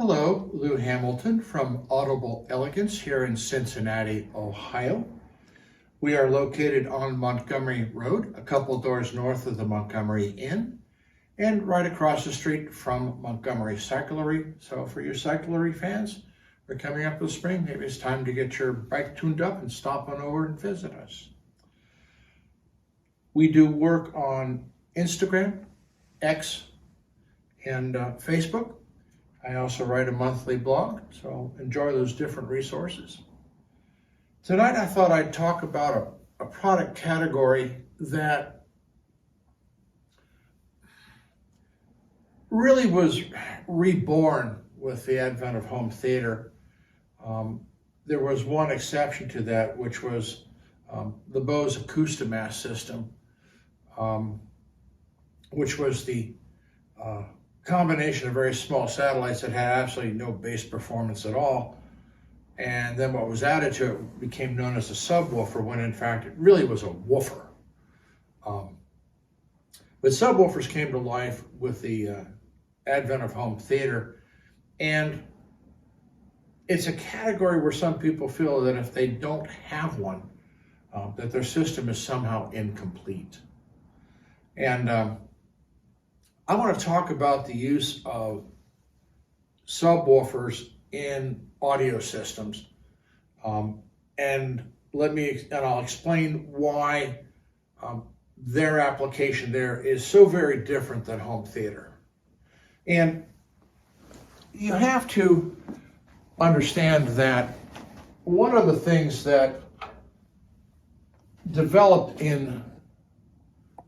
Hello, Lou Hamilton from Audible Elegance here in Cincinnati, Ohio. We are located on Montgomery Road, a couple doors north of the Montgomery Inn, and right across the street from Montgomery Cyclery. So for you cyclery fans, we're coming up with spring. Maybe it's time to get your bike tuned up and stop on over and visit us. We do work on Instagram, X, and Facebook. I also write a monthly blog, so enjoy those different resources. Tonight I thought I'd talk about a product category that really was reborn with the advent of home theater. There was one exception to that, which was the Bose Acoustimass system, which was the combination of very small satellites that had absolutely no bass performance at all. And then what was added to it became known as a subwoofer, when in fact it really was a woofer. But subwoofers came to life with the advent of home theater. And it's a category where some people feel that if they don't have one, that their system is somehow incomplete. And I want to talk about the use of subwoofers in audio systems, and I'll explain why their application there is so very different than home theater. And you have to understand that one of the things that developed in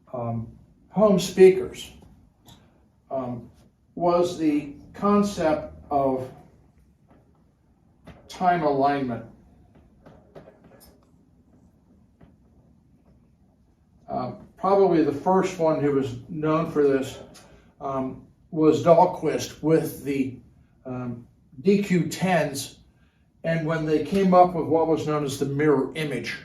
home speakers was the concept of time alignment. Probably the first one who was known for this was Dahlquist with the DQ10s, and when they came up with what was known as the mirror image,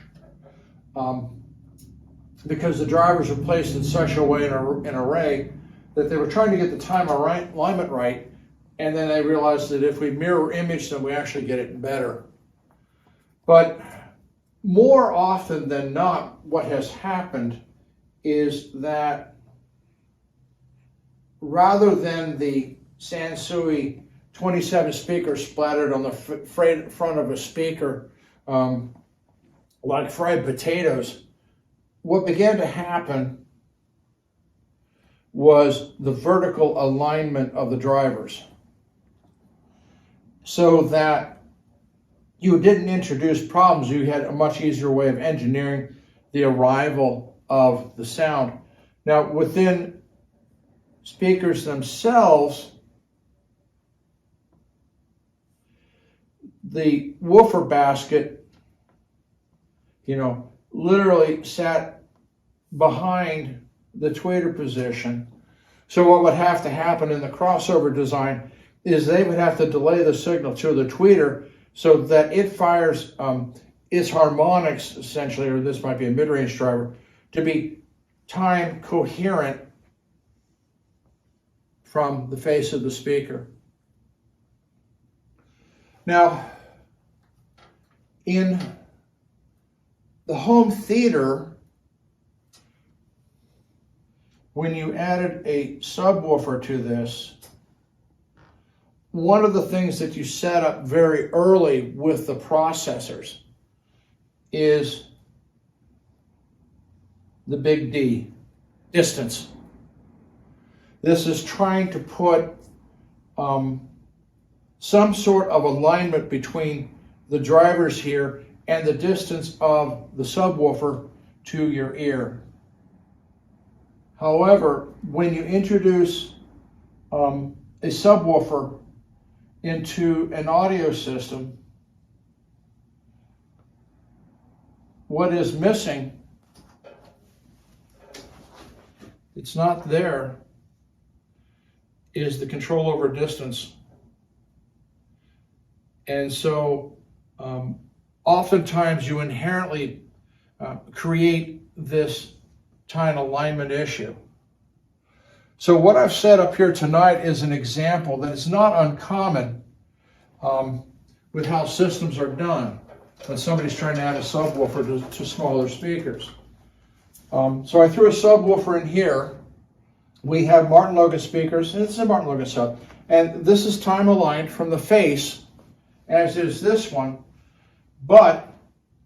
because the drivers were placed in such a way in an array that they were trying to get the time alignment right, and then they realized that if we mirror image them, we actually get it better. But more often than not, what has happened is that rather than the Sansui 27 speakers splattered on the front of a speaker like fried potatoes, what began to happen was the vertical alignment of the drivers, so that you didn't introduce problems. You had a much easier way of engineering the arrival of the sound. Now, within speakers themselves, the woofer basket, literally sat behind the tweeter position. So what would have to happen in the crossover design is they would have to delay the signal to the tweeter so that it fires its harmonics, essentially, or this might be a mid-range driver, to be time coherent from the face of the speaker. Now, in the home theater, when you added a subwoofer to this, one of the things that you set up very early with the processors is the big D, distance. This is trying to put some sort of alignment between the drivers here and the distance of the subwoofer to your ear. However, when you introduce a subwoofer into an audio system, what is missing, it's not there, is the control over distance. And so oftentimes you inherently create this time alignment issue. So what I've set up here tonight is an example that is not uncommon with how systems are done when somebody's trying to add a subwoofer to smaller speakers. So I threw a subwoofer in here. We have Martin Logan speakers, and it's a Martin Logan sub, and this is time aligned from the face, as is this one, but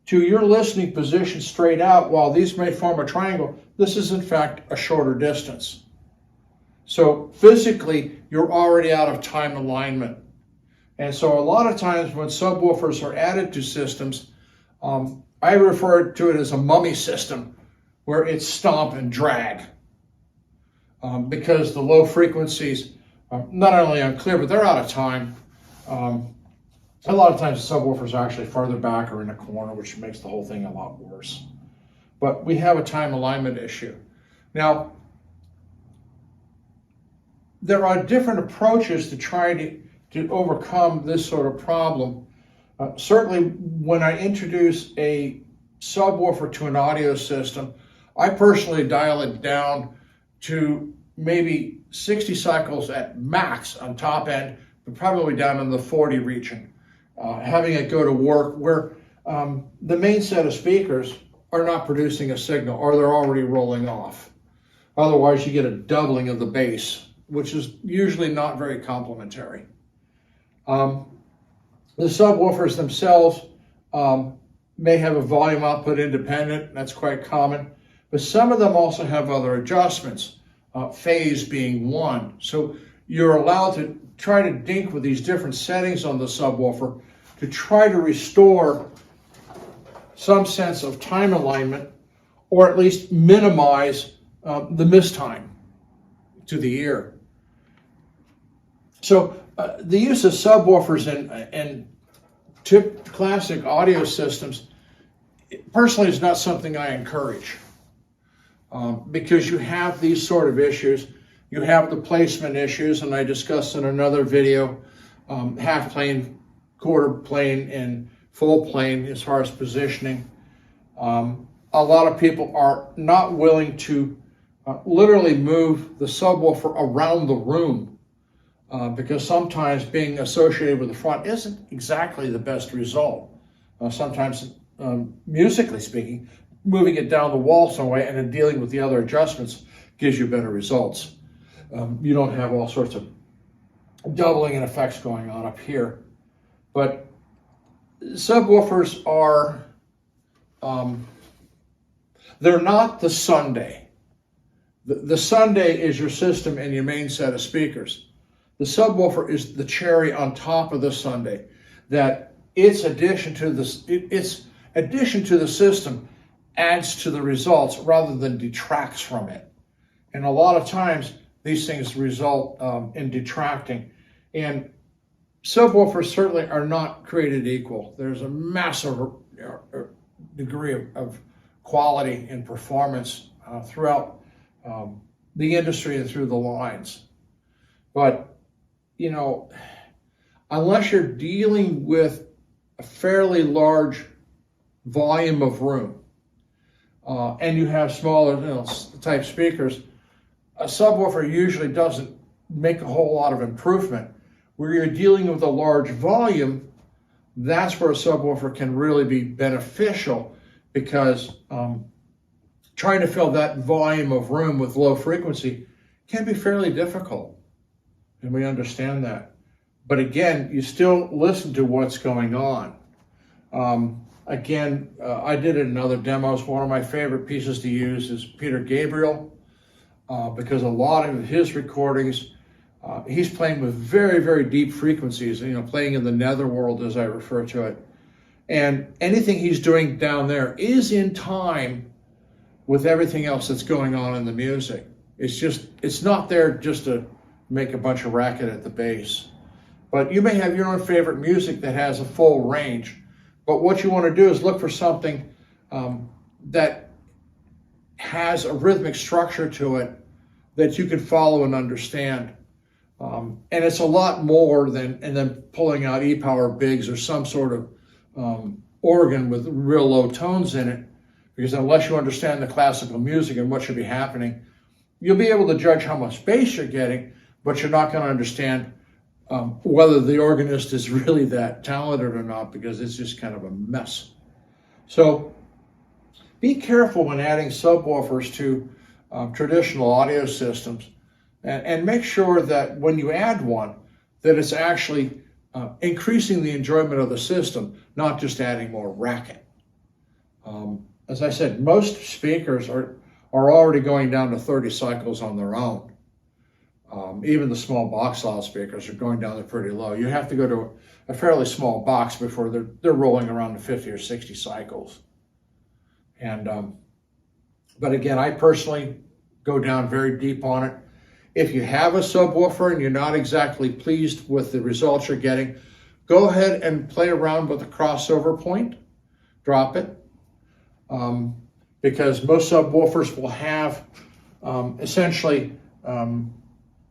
to your listening position straight out, while these may form a triangle, this is in fact a shorter distance. So physically, you're already out of time alignment. And so a lot of times when subwoofers are added to systems, I refer to it as a mummy system, where it's stomp and drag. Because the low frequencies are not only unclear, but they're out of time. A lot of times the subwoofers are actually farther back or in a corner, which makes the whole thing a lot worse. But we have a time alignment issue. Now, there are different approaches to try to overcome this sort of problem. Certainly, when I introduce a subwoofer to an audio system, I personally dial it down to maybe 60 cycles at max on top end, but probably down in the 40 region. Having it go to work where the main set of speakers are not producing a signal or they're already rolling off. Otherwise, you get a doubling of the bass, which is usually not very complementary. The subwoofers themselves may have a volume output independent. That's quite common. But some of them also have other adjustments, phase being one. So you're allowed to try to dink with these different settings on the subwoofer to try to restore some sense of time alignment, or at least minimize the mistime to the ear. So the use of subwoofers in classic audio systems, personally, is not something I encourage. Because you have these sort of issues. You have the placement issues, and I discussed in another video, half plane, quarter plane, and full plane as far as positioning. A lot of people are not willing to literally move the subwoofer around the room because sometimes being associated with the front isn't exactly the best result. Sometimes, musically speaking, moving it down the wall some way and then dealing with the other adjustments gives you better results. You don't have all sorts of doubling and effects going on up here. But subwoofers are, they're not the sundae. The sundae is your system and your main set of speakers. The subwoofer is the cherry on top of the sundae, that its addition to the system adds to the results rather than detracts from it. And a lot of times these things result in detracting. And subwoofers certainly are not created equal. There's a massive degree of quality and performance throughout the industry and through the lines. But, you know, unless you're dealing with a fairly large volume of room, and you have smaller type speakers, a subwoofer usually doesn't make a whole lot of improvement. Where you're dealing with a large volume, that's where a subwoofer can really be beneficial, because trying to fill that volume of room with low frequency can be fairly difficult. And we understand that. But again, you still listen to what's going on. Again, I did it in other demos. One of my favorite pieces to use is Peter Gabriel, because a lot of his recordings, he's playing with very, very deep frequencies, playing in the netherworld, as I refer to it. And anything he's doing down there is in time with everything else that's going on in the music. It's not there just to make a bunch of racket at the bass. But you may have your own favorite music that has a full range. But what you want to do is look for something that has a rhythmic structure to it that you can follow and understand. And it's a lot more than pulling out E-Power Bigs or some sort of organ with real low tones in it. Because unless you understand the classical music and what should be happening, you'll be able to judge how much bass you're getting, but you're not going to understand whether the organist is really that talented or not, because it's just kind of a mess. So be careful when adding subwoofers to traditional audio systems, and make sure that when you add one, that it's actually increasing the enjoyment of the system, not just adding more racket. As I said, most speakers are already going down to 30 cycles on their own. Even the small box loudspeakers are going down to pretty low. You have to go to a fairly small box before they're rolling around to 50 or 60 cycles. And but again, I personally go down very deep on it. If you have a subwoofer and you're not exactly pleased with the results you're getting, go ahead and play around with the crossover point. Drop it. Because most subwoofers will have essentially,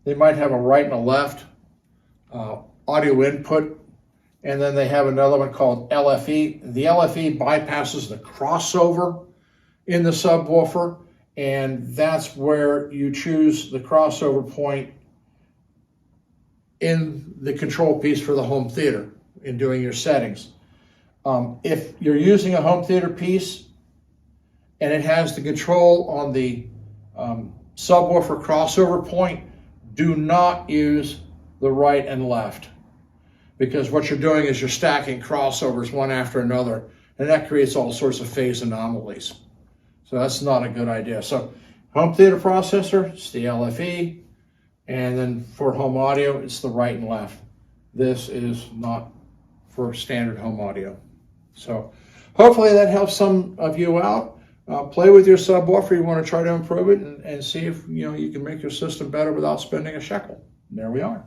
they might have a right and a left audio input, and then they have another one called LFE. The LFE bypasses the crossover in the subwoofer, and that's where you choose the crossover point in the control piece for the home theater in doing your settings. If you're using a home theater piece and it has the control on the subwoofer crossover point, do not use the right and left, because what you're doing is you're stacking crossovers one after another, and that creates all sorts of phase anomalies. So that's not a good idea. So home theater processor, it's the LFE, and then for home audio, it's the right and left. This is not for standard home audio. So hopefully that helps some of you out. Play with your subwoofer. You want to try to improve it and see if you can make your system better without spending a shekel. And there we are.